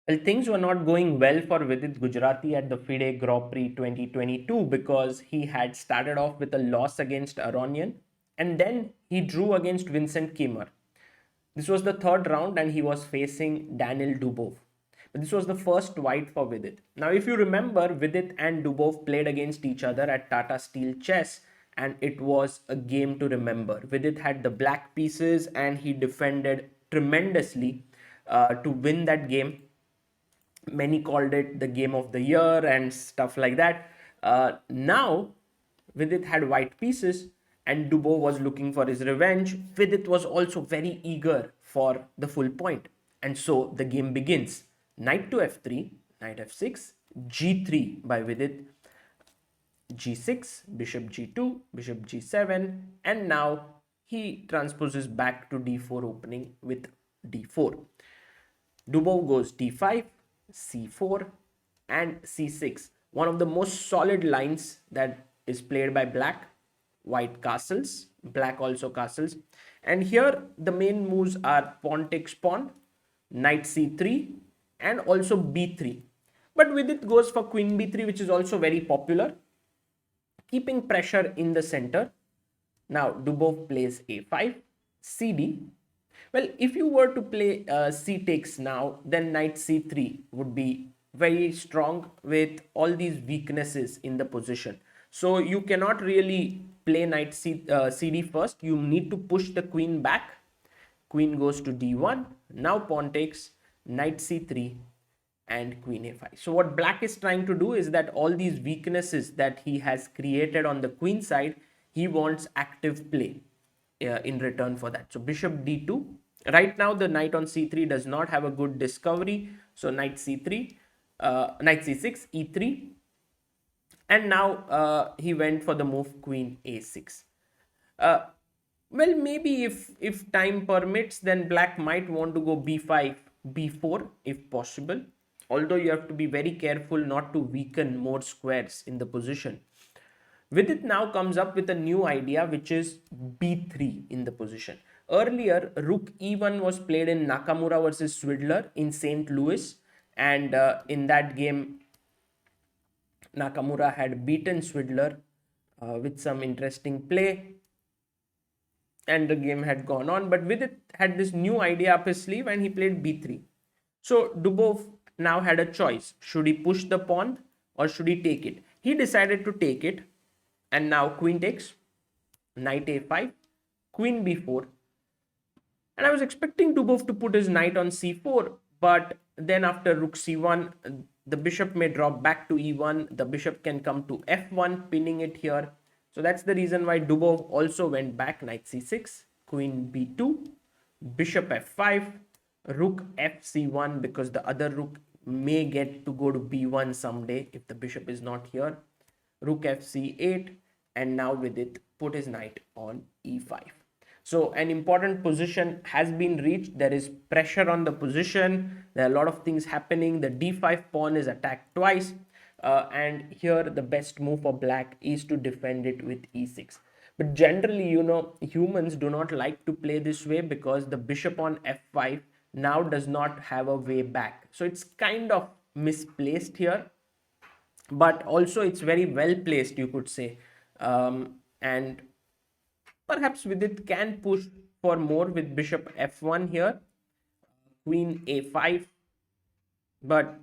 Well, things were not going well for Vidit Gujrathi at the FIDE Grand Prix 2022 because he had started off with a loss against Aronian and then he drew against Vincent Kimmer. This was the third round and he was facing Daniil Dubov. But this was the first white for Vidit. Now, if you remember, Vidit and Dubov played against each other at Tata Steel Chess and it was a game to remember. Vidit had the black pieces and he defended tremendously to win that game. Many called it the game of the year and stuff like that. Now, Vidit had white pieces and Dubov was looking for his revenge. Vidit was also very eager for the full point. And so the game begins. Knight to f3, knight f6, g3 by Vidit, g6, bishop g2, bishop g7, and now he transposes back to d4 opening with d4. Dubov goes d5, c4, and c6. One of the most solid lines that is played by black. White castles, black also castles. And here the main moves are pawn takes pawn, knight c3, and also b3. But with it goes for queen b3, which is also very popular, keeping pressure in the center. Now Dubov plays a5, cd. Well, if you were to play c takes now, then knight c3 would be very strong with all these weaknesses in the position. So you cannot really play knight cd first. You need to push the queen back. Queen goes to d1. Now pawn takes, knight c3, and queen a5. So what black is trying to do is that all these weaknesses that he has created on the queen side, he wants active play in return for that. So bishop d2. Right now the knight on c3 does not have a good discovery. So knight c3, knight c6, e3. And now he went for the move queen a6. Uh, well, maybe if time permits, then black might want to go b5, b4 if possible. Although you have to be very careful not to weaken more squares in the position. Vidit now comes up with a new idea, which is b3 in the position. Earlier, rook e1 was played in Nakamura versus Swidler in St. Louis, and in that game, Nakamura had beaten Swidler with some interesting play, and the game had gone on. But Vidit had this new idea up his sleeve and he played b3. So Dubov now had a choice. Should he push the pawn or should he take it? He decided to take it, and now queen takes, knight a5, queen b4. And I was expecting Dubov to put his knight on c4, but then after rook c1, the bishop may drop back to e1. The bishop can come to f1, pinning it here. So that's the reason why Dubov also went back, knight c6, queen b2, bishop f5, rook fc1, because the other rook may get to go to b1 someday if the bishop is not here. Rook fc8, and now with it put his knight on e5. So an important position has been reached. There is pressure on the position. There are a lot of things happening. The d5 pawn is attacked twice. And here the best move for black is to defend it with e6. But generally, humans do not like to play this way because the bishop on f5 now does not have a way back. So it's kind of misplaced here. But also it's very well placed, you could say. And perhaps Vidit can push for more with bishop f1 here, queen a5, but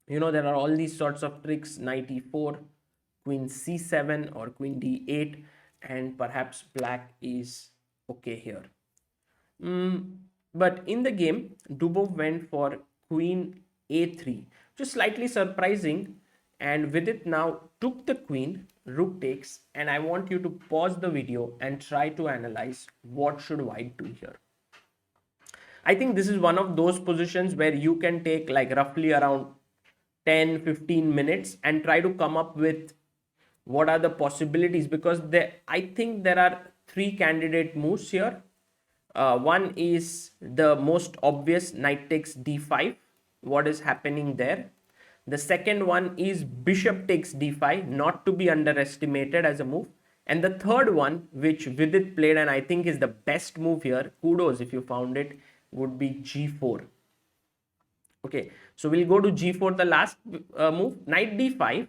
there are all these sorts of tricks, knight e4, queen c7 or queen d8, and perhaps black is okay here. But in the game, Dubov went for queen a3, which is slightly surprising, and Vidit now took the queen, rook takes, and I want you to pause the video and try to analyze what should white do here. I think this is one of those positions where you can take like roughly around 10-15 minutes and try to come up with what are the possibilities, because I think there are three candidate moves here. One is the most obvious, knight takes d5. What is happening there? The second one is bishop takes d5, not to be underestimated as a move. And the third one, which Vidit played and I think is the best move here, kudos if you found it, would be g4. Okay, so we'll go to g4, the last move, knight d5.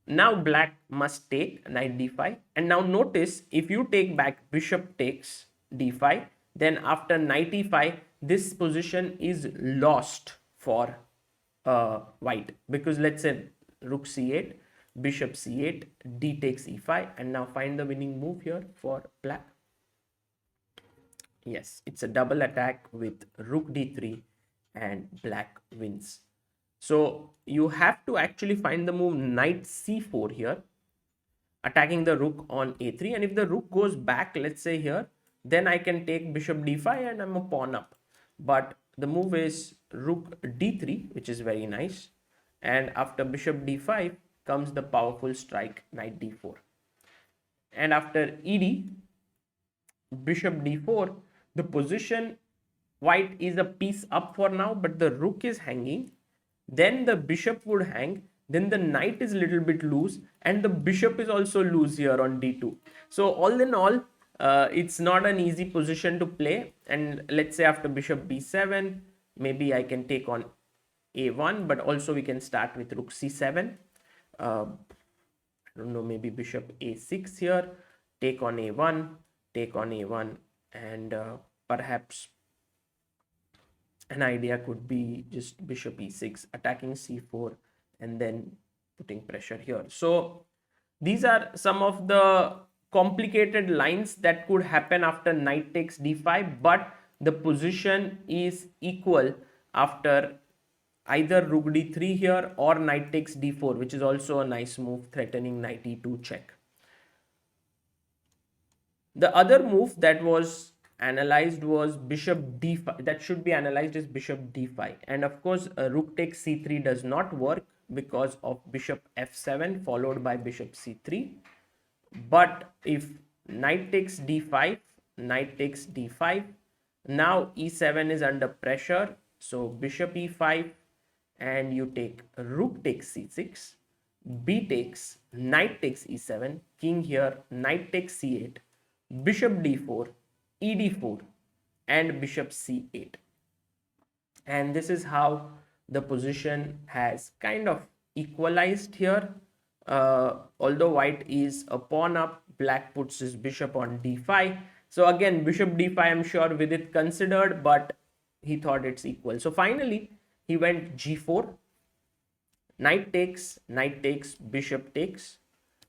Now black must take knight d5, and now notice if you take back bishop takes d5, then after knight e5 this position is lost for white, because let's say rook c8, bishop c8, d takes e5, and now find the winning move here for black. Yes, it's a double attack with rook d3 and black wins. So you have to actually find the move knight c4 here, attacking the rook on a3, and if the rook goes back, let's say here, then I can take bishop d5 and I'm a pawn up. But the move is rook d3, which is very nice, and after bishop d5 comes the powerful strike knight d4, and after ed bishop d4, the position white is a piece up for now, but the rook is hanging, then the bishop would hang, then the knight is a little bit loose, and the bishop is also loose here on d2. So all in all, it's not an easy position to play. And let's say after bishop b7, maybe I can take on a1, but also we can start with rook c7. I don't know, maybe bishop a6 here, take on a1, take on a1, and perhaps an idea could be just bishop e6, attacking c4, and then putting pressure here. So these are some of the complicated lines that could happen after knight takes d5, but the position is equal after either rook d3 here or knight takes d4, which is also a nice move, threatening knight e2 check. The other move that was analyzed was bishop d5. That should be analyzed as bishop d5, and of course rook takes c3 does not work because of bishop f7 followed by bishop c3. But if knight takes d5, knight takes d5, now e7 is under pressure, so bishop e5, and you take rook takes c6, b takes, knight takes e7, king here, knight takes c8, bishop d4, ed4, and bishop c8. And this is how the position has kind of equalized here. Although white is a pawn up, black puts his bishop on d5. So again, bishop d5 I'm sure Vidit considered, but he thought it's equal. So finally he went g4, knight takes, bishop takes,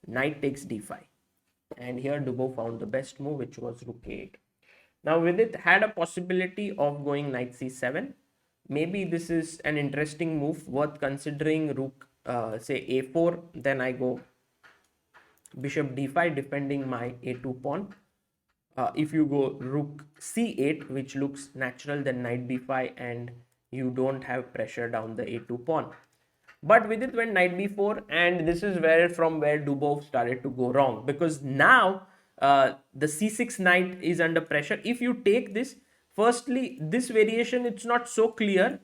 knight takes d5. And here Dubov found the best move, which was rook a8. Now Vidit had a possibility of going knight c7. Maybe this is an interesting move worth considering. Rook say a4, then I go bishop d5 defending my a2 pawn. If you go rook c8, which looks natural, then knight b5, and you don't have pressure down the a2 pawn. But Vidit went knight b4, and this is from where Dubov started to go wrong, because now the c6 knight is under pressure. If you take this, firstly, this variation, it's not so clear,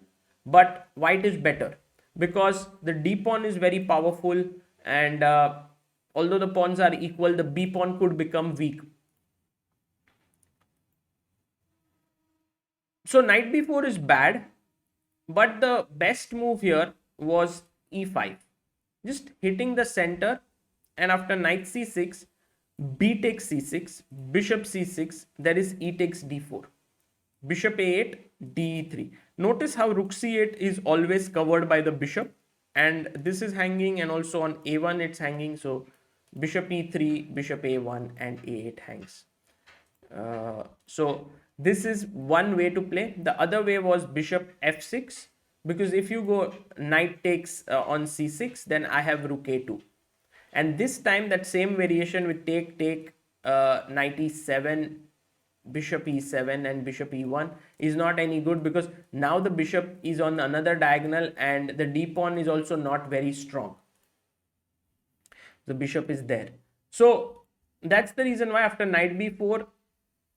but white is better because the d pawn is very powerful, and although the pawns are equal, the b pawn could become weak. So knight b4 is bad, but the best move here was e5, just hitting the center, and after knight c6, b takes c6, bishop c6, there is e takes d4, bishop a8, d3. Notice how rook c8 is always covered by the bishop, and this is hanging, and also on a1 it's hanging, so bishop e3, bishop a1, and a8 hangs. So this is one way to play. The other way was bishop f6, because if you go knight takes on c6, then I have rook a2, and this time that same variation with take knight e7, bishop e7, and bishop e1 is not any good, because now the bishop is on another diagonal and the d pawn is also not very strong. The bishop is there, so that's the reason why after knight b4,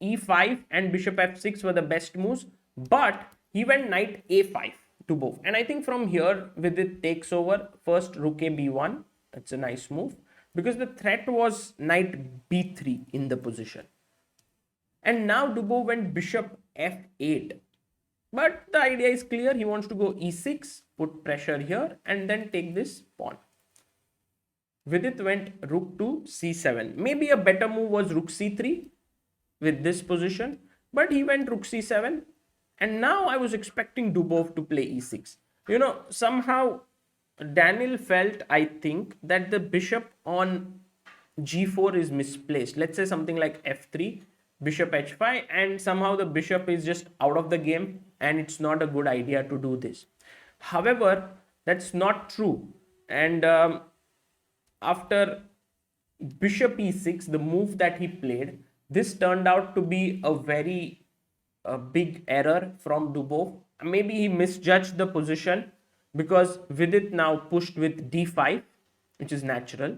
e5 and bishop f6 were the best moves, but he went knight a5 to both. And I think from here Vidit takes over. First rook a b1, that's a nice move, because the threat was knight b3 in the position. And now Dubov went bishop f8. But the idea is clear. He wants to go e6, put pressure here, and then take this pawn. Vidit went rook to c7. Maybe a better move was rook c3 with this position, but he went rook c7. And now I was expecting Dubov to play e6. Somehow Daniil felt, I think, that the bishop on g4 is misplaced. Let's say something like f3, bishop h5, and somehow the bishop is just out of the game and it's not a good idea to do this. However, that's not true. And after bishop e6, the move that he played, this turned out to be a very big error from Dubov. Maybe he misjudged the position because Vidit now pushed with d5, which is natural.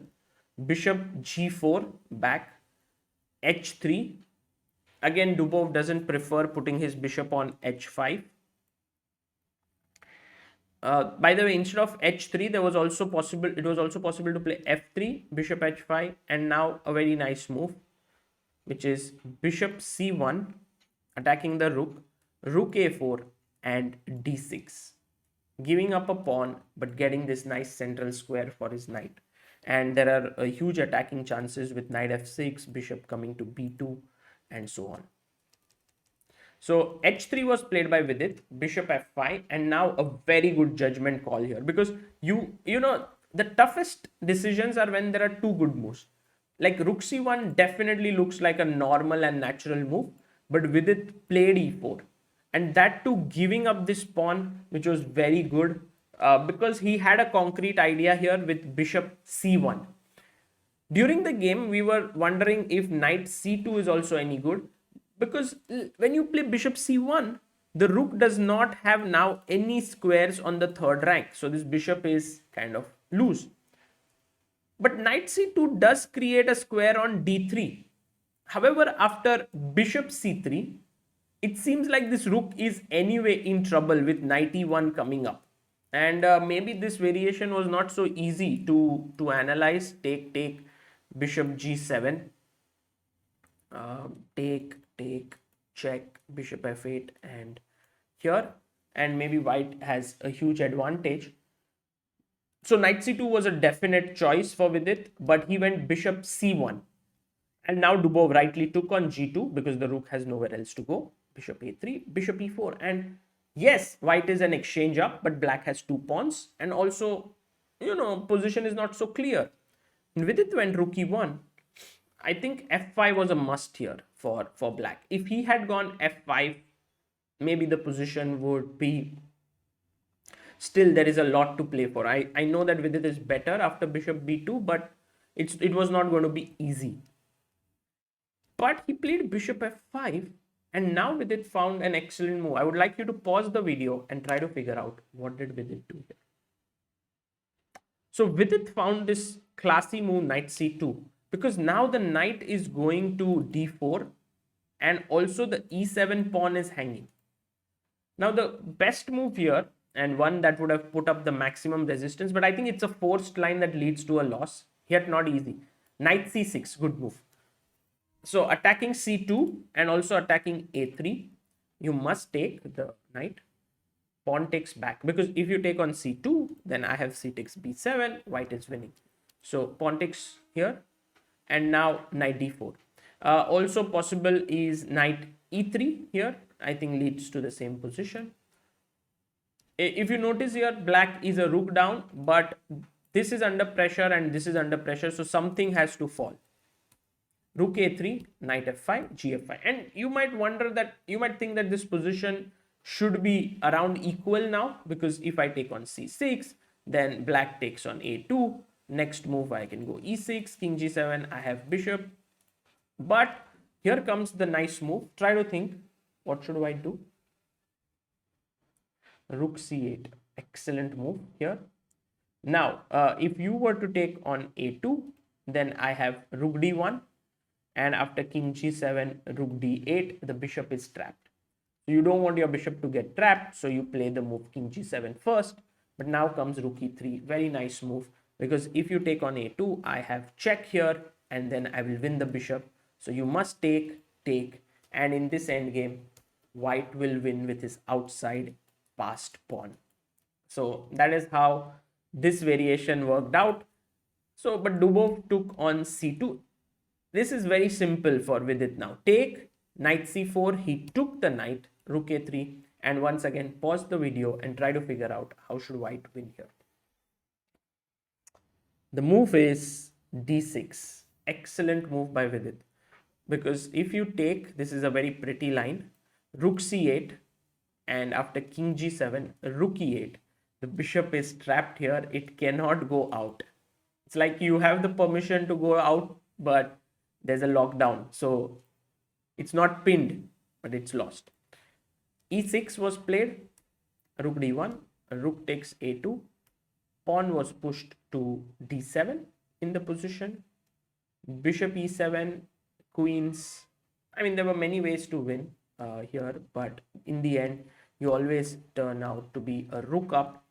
Bishop g4 back, h3. Again, Dubov doesn't prefer putting his bishop on h5. By the way, instead of h3, it was also possible to play f3, bishop h5, and now a very nice move, which is bishop c1, attacking the rook, rook a4, and d6, giving up a pawn but getting this nice central square for his knight. And there are huge attacking chances with knight f6, bishop coming to b2, and so on. So h3 was played by Vidit, bishop f5, and now a very good judgment call here, because you know the toughest decisions are when there are two good moves. Like rook c1 definitely looks like a normal and natural move, but Vidit played e4, and that too giving up this pawn, which was very good because he had a concrete idea here with bishop c1. During the game, we were wondering if knight c2 is also any good, because when you play bishop c1, the rook does not have now any squares on the third rank. So this bishop is kind of loose. But knight c2 does create a square on d3. However, after bishop c3, it seems like this rook is anyway in trouble with knight e1 coming up. And maybe this variation was not so easy to analyze. Take, bishop g7, take, check, bishop f8, and here, and maybe white has a huge advantage. So knight c2 was a definite choice for Vidit, but he went bishop c1, and now Dubov rightly took on g2 because the rook has nowhere else to go. Bishop a3, bishop e4, and yes, white is an exchange up, but black has two pawns, and also, position is not so clear. Vidit went rook e1. I think f5 was a must here for black. If he had gone f5, maybe the position would be, still there is a lot to play for. I know that Vidit is better after bishop b2, but it was not going to be easy. But he played bishop f5, and now Vidit found an excellent move. I would like you to pause the video and try to figure out what did Vidit do here. So Vidit found this classy move, knight c2, because now the knight is going to d4, and also the e7 pawn is hanging. Now the best move here, and one that would have put up the maximum resistance, but I think it's a forced line that leads to a loss, yet not easy. Knight c6, good move. So attacking c2 and also attacking a3, you must take the knight. Pawn takes back, because if you take on c2, then I have c takes b7, white is winning. So pawn takes here, and now knight d4. Also possible is knight e3 here, I think leads to the same position. If you notice here, black is a rook down, but this is under pressure and this is under pressure, so something has to fall. Rook a3, knight f5, gf5. And you might think that this position should be around equal now, because if I take on c6, then black takes on a2. Next move, I can go e6, king g7, I have bishop. But here comes the nice move. Try to think, what should I do? Rook c8, excellent move here. Now, if you were to take on a2, then I have rook d1, and after king g7, rook d8, the bishop is trapped. So you don't want your bishop to get trapped, so you play the move king g7 first. But now comes rook e3, very nice move, because if you take on a2, I have check here, and then I will win the bishop. So you must take, and in this endgame, white will win with his outside passed pawn. So that is how this variation worked out. So, but Dubov took on c2. This is very simple for Vidit now. Take, knight c4, he took the knight, rook a3, and once again pause the video and try to figure out how should white win here. The move is d6. Excellent move by Vidit. Because if you take, this is a very pretty line, rook c8, and after king g7, rook e8, the bishop is trapped here. It cannot go out. It's like you have the permission to go out, but there's a lockdown. So it's not pinned, but it's lost. e6 was played, rook d1, rook takes a2, pawn was pushed to d7 in the position, bishop e7, queens. I mean, there were many ways to win here, but in the end, you always turn out to be a rook up.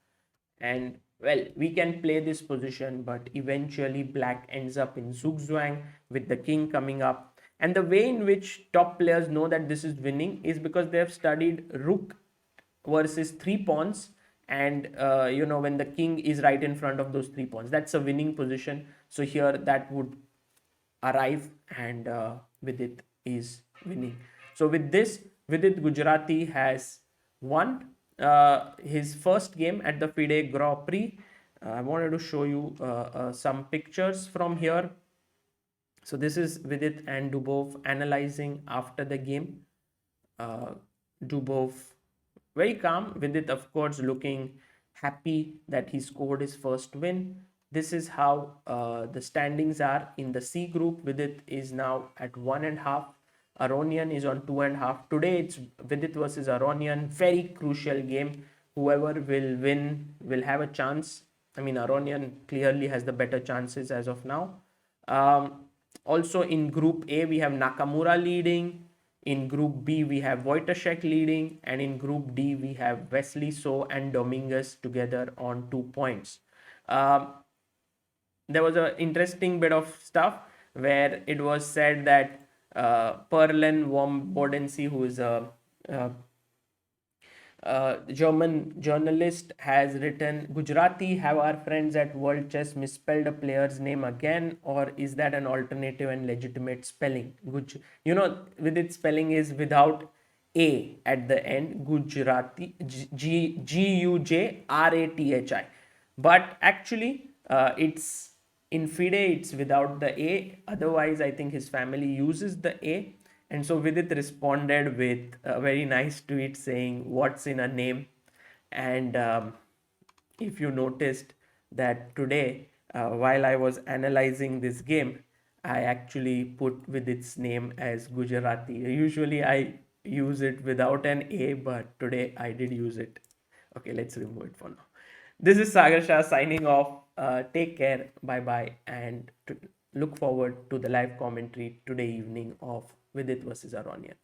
And well, we can play this position, but eventually black ends up in zugzwang with the king coming up. And the way in which top players know that this is winning is because they have studied rook versus 3 pawns, and when the king is right in front of those 3 pawns, that's a winning position. So here that would arrive, and Vidit is winning. So with this, Vidit Gujrathi has won his first game at the FIDE Grand Prix. I wanted to show you some pictures from here. So this is Vidit and Dubov analyzing after the game. Dubov very calm, Vidit of course looking happy that he scored his first win. This is how the standings are in the C group. Vidit is now at 1.5. Aronian is on 2.5. Today it's Vidit versus Aronian. Very crucial game. Whoever will win will have a chance. I mean, Aronian clearly has the better chances as of now. Also in Group A, we have Nakamura leading. In Group B, we have Wojtaszek leading. And in Group D, we have Wesley So and Dominguez together on 2 points. There was an interesting bit of stuff where it was said that Perlen Bodensi, who is a German journalist, has written, Gujarati, have our friends at World Chess misspelled a player's name again, or is that an alternative and legitimate spelling? With its spelling is without A at the end, Gujrathi, Gujrathi. But actually, it's in FIDE, it's without the A. Otherwise, I think his family uses the A. And so Vidit responded with a very nice tweet saying, what's in a name? And if you noticed that today, while I was analyzing this game, I actually put Vidit's name as Gujarati. Usually I use it without an A, but today I did use it. Okay, let's remove it for now. This is Sagar Shah signing off. Take care, bye-bye, and look forward to the live commentary today evening of Vidit versus Aronian.